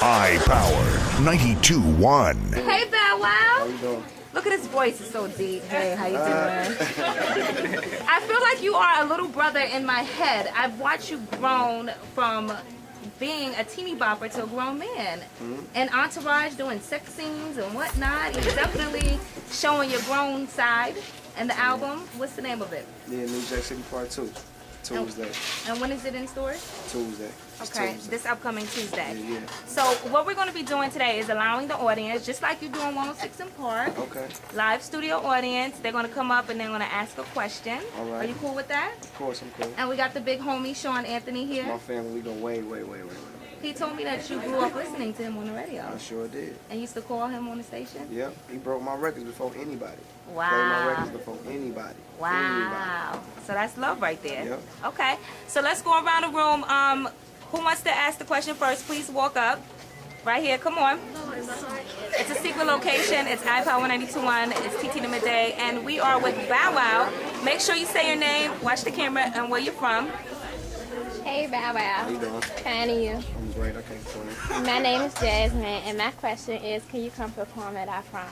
iPower 92.1. Hey, Bow Wow. How you doing? Look at his voice, it's so deep. Hey, how you doing? I feel like you are a little brother in my head. I've watched you grown from being a teeny bopper to a grown man. And Entourage doing sex scenes and whatnot. You're definitely showing your grown side. And the album, what's the name of it? Yeah, New Jack City Part 2. Tuesday. And when is it in stores? Tuesday. It's Okay, Tuesday. this upcoming Tuesday. Yeah. So what we're going to be doing today is allowing the audience, just like you do on 106 in Park, Okay. live studio audience, they're going to come up and they're going to ask a question. All right. Are you cool with that? Of course, I'm cool. And we got the big homie, Sean Anthony, My here. family, we go way. He told me that you grew up listening to him on the radio I sure did. and used to call him on the station. Yep. He broke my records before anybody. Wow. Played my records before anybody. Wow. So that's love right there. Yep. Okay. So let's go around the room. Who wants to ask the question first? Please walk up. Right here. Come on. It's a secret location. It's iPower 92.1. It's TT the Midday. And we are with Bow Wow. Make sure you say your name, watch the camera, and where you're from. Hey, Bow How Wow. you doing? Kind of you. I'm great. I can't tell you. My name is Jasmine, and my question is, can you come perform at our prom?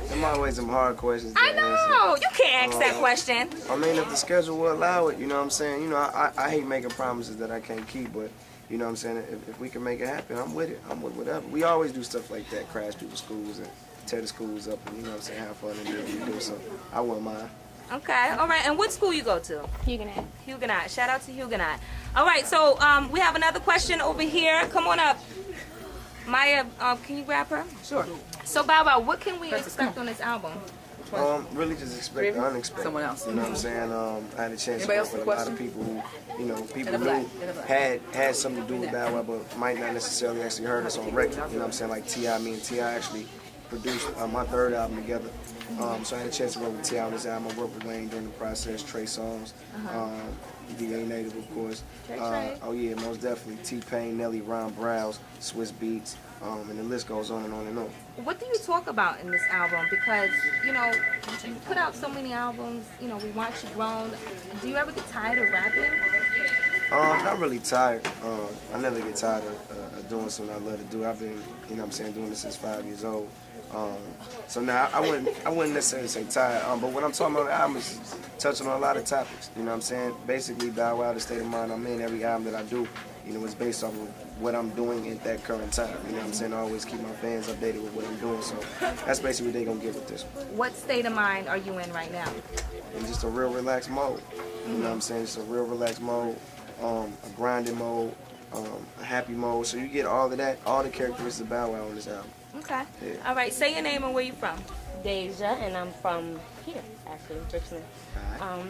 Them always some hard questions to I know. You can't ask that question. answer. I mean, if the schedule will allow it, you know what I'm saying? You know, I hate making promises that I can't keep, but you know what I'm saying? If we can make it happen, I'm with it. I'm with whatever. We always do stuff like that, crash people's schools and tear the schools up and, you know what I'm saying, have fun and do what we do, so I wouldn't mind. Okay. All right. And what school you go to? Huguenot. Huguenot. Shout out to Huguenot. All right. So we have another question over here. Come on up. Maya, can you grab her? Sure. So, Bow Wow, what can we expect on this album? Really just expect the unexpected. Someone else. You know what I'm saying? I had a chance to Anybody work else with a with a lot of question? people who, you know, people In the black, knew in the black. had something to do with Bow Wow, but might not necessarily actually heard us on record. You know what I'm saying? Like T.I., me and T.I. actually produced my third album together. So I had a chance to work with T.I. on this album. I worked with Wayne during the process, Trey Songz, D.A. Native, of course. Oh yeah, most definitely. T-Pain, Nelly, Ron Browse, Swiss Beats, and the list goes on and on and on. What do you talk about in this album? Because, you know, you put out so many albums, you know, we watch you grown. Do you ever get tired of rapping? Not really tired. I never get tired of doing something I love to do. I've been, you know what I'm saying, doing this since 5 years old. So now I wouldn't necessarily say tired. But what I'm talking about on the album is touching on a lot of topics. You know what I'm saying? Basically, Bow Wow, the state of mind I'm in, every album that I do, you know, is based off of what I'm doing at that current time. You know what I'm saying? I always keep my fans updated with what I'm doing. So that's basically what they're going to get with this one. What state of mind are you in right now? And just a real relaxed mode. You know what I'm saying? Just a real relaxed mode, a grinding mode, a happy mode. So you get all of that, all the characteristics of Bow Wow on this album. Okay. Yeah. All right. Say your name and where you from. Deja, and I'm from here, actually, Richmond. All right.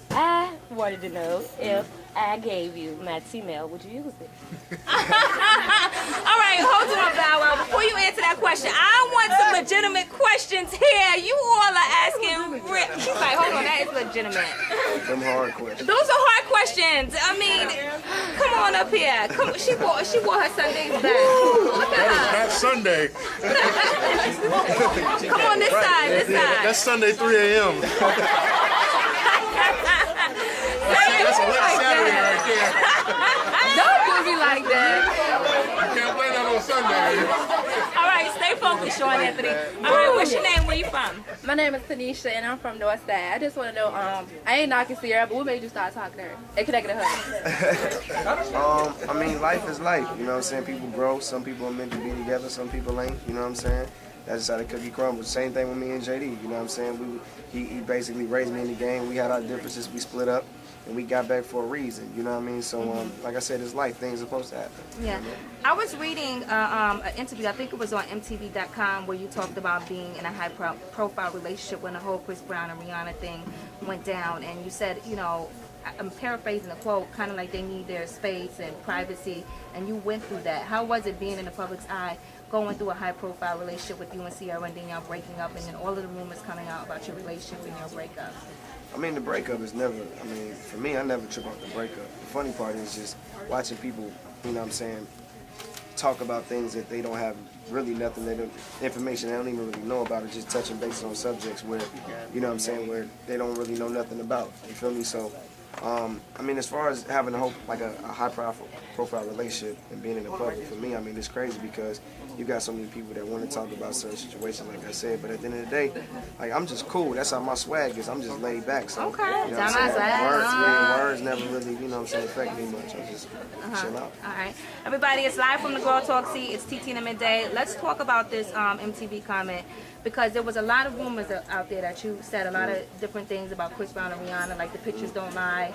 I wanted to know if I gave you my T-mail, would you use it? All right. Hold on, Bow Wow. Before you answer that question, I want some legitimate questions here. You all are asking. She's like, hold on, that is legitimate. Them hard questions. Those are hard questions. I mean, come on up here. Come, she wore her Sundays back. Look at her. That's Sunday. Come on this side, this side. That's Sunday 3 a.m. That's a late Saturday right there. Don't do me like that. You can't play that on Sunday. All right, stay focused, Sean Anthony. All right, what's your name? Where you from? My name is Tanisha, and I'm from North Side. I just want to know, I ain't knocking Sierra, but what made you start talking to her and connecting to her? I mean, life is life. You know what I'm saying? People grow. Some people are meant to be together. Some people ain't. You know what I'm saying? That's just how the cookie crumbles. Same thing with me and JD. You know what I'm saying? He basically raised me in the game. We had our differences. We split up. And we got back for a reason, you know what I mean? So, like I said, it's life. Things are supposed to happen. Yeah. I was reading an interview, I think it was on MTV.com, where you talked about being in a high-profile relationship when the whole Chris Brown and Rihanna thing went down. And you said, you know, I'm paraphrasing the quote, kind of like they need their space and privacy. And you went through that. How was it being in the public's eye, going through a high-profile relationship with you and Sierra, and then y'all breaking up, and then all of the rumors coming out about your relationship and your breakup? I mean, the breakup is never, I mean, for me, I never trip off the breakup. The funny part is just watching people, you know what I'm saying, talk about things that they don't have really nothing, information they don't even really know about, or just touching bases on subjects where, you know what I'm saying, where they don't really know nothing about. You feel me? So I mean, as far as having a high profile relationship and being in the public, for me, I mean, it's crazy because you got so many people that want to talk about certain situations, like I said. But at the end of the day, like, I'm just cool. That's how my swag is. I'm just laid back. So, Okay. you know what I'm saying? Words never really, you know what I'm saying, affect me much. I just chill out. All right. Everybody, it's live from the Girl Talk Seat. It's TT in the Midday. Let's talk about this MTV comment, because there was a lot of rumors out there that you said a lot of different things about Chris Brown and Rihanna, like the pictures don't lie.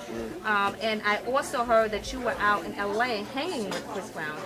And I also heard that you were out in LA hanging with Chris Brown.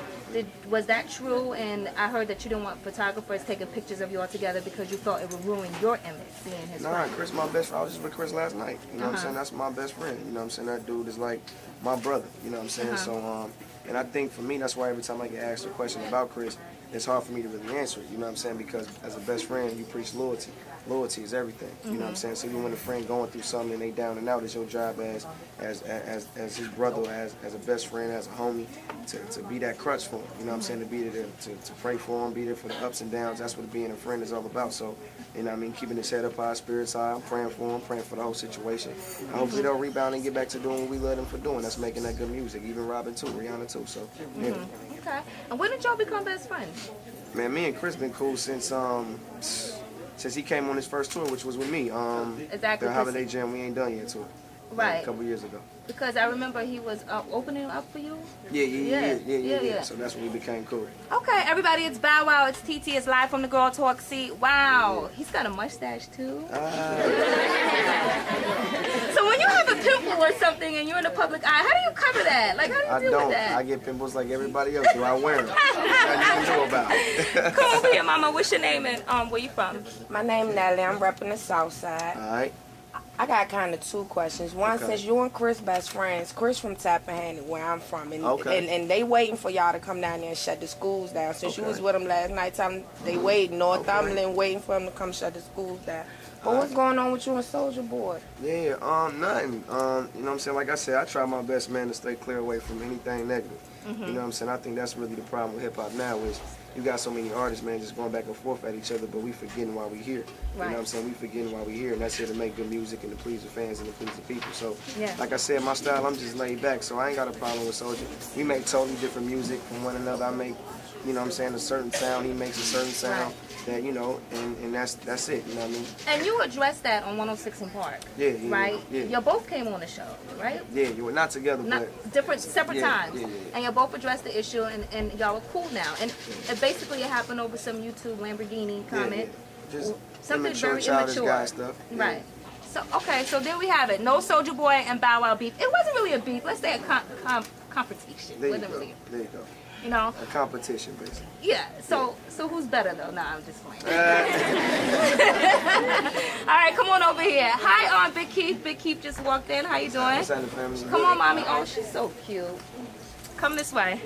Was that true? And I heard that you didn't want photographers taking pictures of you all together because you thought it would ruin your image seeing his friend. Chris my best friend. I was just with Chris last night. You know what I'm saying? That's my best friend. You know what I'm saying? That dude is like my brother. You know what I'm saying? So, and I think for me, that's why every time I get asked a question about Chris, it's hard for me to really answer it. You know what I'm saying? Because as a best friend, you preach loyalty. Loyalty is everything. You know what I'm saying? So even when a friend going through something and they down and out, it's your job as his brother, as a best friend, as a homie, to be that crutch for him. You know what I'm saying? To be there to pray for him, be there for the ups and downs. That's what being a friend is all about. So, you know what I mean? Keeping his head up high, spirits high. I'm praying for him, praying for the whole situation. And hopefully they'll rebound and get back to doing what we love them for doing. That's making that good music. Even Robin too, Rihanna too. So, yeah. Okay. And when did y'all become best friends? Man, me and Chris been cool since he came on his first tour, which was with me. Exactly. The Holiday Jam We Ain't Done Yet tour. Right. A couple years ago. Because I remember he was opening up for you. Yeah. So that's when we became cool. Okay, everybody, it's Bow Wow. It's TT. It's live from the Girl Talk Seat. Wow, he's got a mustache too. So when you have a pimple or something and you're in the public eye, how do you cover that? Like, how do you deal with that? I get pimples like everybody else do. I wear them. Nothing you can do about it. Come over here, Mama. What's your name and where you from? My name is Natalie. I'm repping the South Side. All right. I got kind of two questions. One, Okay. since you and Chris best friends, Chris from Tappahannock, where I'm from, and, Okay. and they waiting for y'all to come down there and shut the schools down. Since you Okay. was with them last night, they waiting. Northumberland waiting for them to come shut the schools down. But what's going on with you and Soldier Boy? Yeah, nothing. You know what I'm saying? Like I said, I try my best, man, to stay clear away from anything negative. You know what I'm saying? I think that's really the problem with hip hop now is you got so many artists, man, just going back and forth at each other, but we forgetting why we here. You know what I'm saying? We forgetting why we here, and that's here to make good music and to please the fans and to please the people. So, like I said, my style, I'm just laid back, so I ain't got a problem with Soulja. We make totally different music from one another. I make, you know what I'm saying, a certain sound. He makes a certain sound that, you know, and that's it, you know what I mean? And you addressed that on 106 in Park. Yeah. Right? Yeah. You both came on the show, right? Yeah, you were not together, but... Separate times. Yeah. And you both addressed the issue, and y'all are cool now. And basically it happened over some YouTube Lamborghini comment. Just Something immature, very childish immature. guy stuff. Right. So, okay, so there we have it. No Soulja Boy and Bow Wow beef. It wasn't really a beef. Let's say a competition. There you Wasn't go. really, There you go. you know? A competition, basically. Yeah. So who's better, though? Nah, I'm just playing. All right, come on over here. Hi, Big Keith. Big Keith just walked in. How you doing? What's that, the family? Come on, Mommy. Oh, she's so cute. Come this way.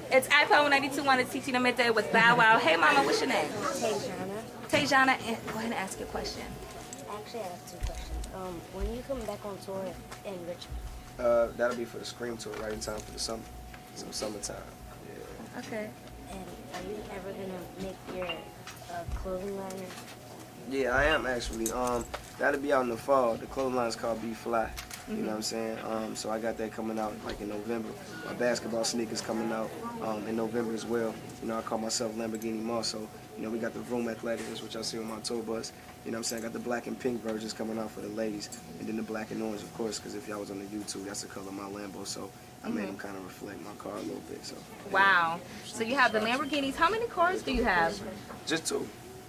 It's iPower 92.1 at TT in the Midday with Bow Wow. Hey, Mama, what's your name? Tejana, and go ahead and ask your question. Actually, I have two questions. When you come back on tour in Richmond? That'll be for the Scream tour, right in time for the summer. Some summertime. Yeah. Okay. And are you ever gonna make your clothing line? Yeah, I am actually. That'll be out in the fall. The clothing line is called Be Fly. You know what I'm saying? So I got that coming out like in November. My basketball sneakers coming out in November as well. You know, I call myself Lamborghini Moss. So, you know, we got the Vroom Athletics, which I see on my tour bus. You know what I'm saying? I got the black and pink versions coming out for the ladies. And then the black and orange, of course, because if y'all was on the YouTube, that's the color of my Lambo. So I made them kind of reflect my car a little bit. So. Wow. So you have the Lamborghinis. How many cars do you have? Just two.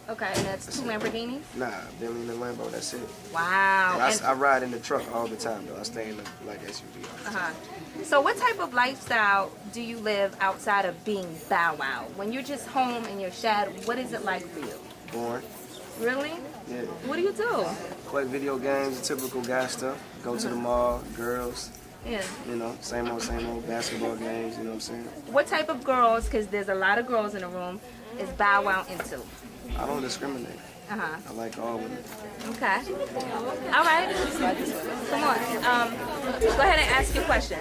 Okay, and that's two Lamborghinis? Nah, Bentley and the Lambo, that's it. Wow. I ride in the truck all the time, though. I stay in the like SUV. So what type of lifestyle do you live outside of being Bow Wow? When you're just home in your shadow, what is it like for you? Born. Really? Yeah. What do you do? Play video games, typical guy stuff. Go to the mall, girls. Yeah. You know, same old basketball games, you know what I'm saying? What type of girls, because there's a lot of girls in the room, is Bow Wow into? I don't discriminate. I like all women. Okay. All right. Come on. Go ahead and ask your question.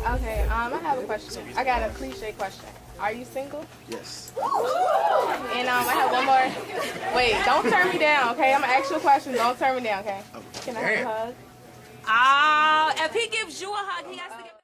Okay, I have a question. I got a cliche question. Are you single? Yes. And I have one more. Wait, don't turn me down, okay? I'm gonna ask you a question. Don't turn me down, okay? Can I have a hug? If he gives you a hug, he has to give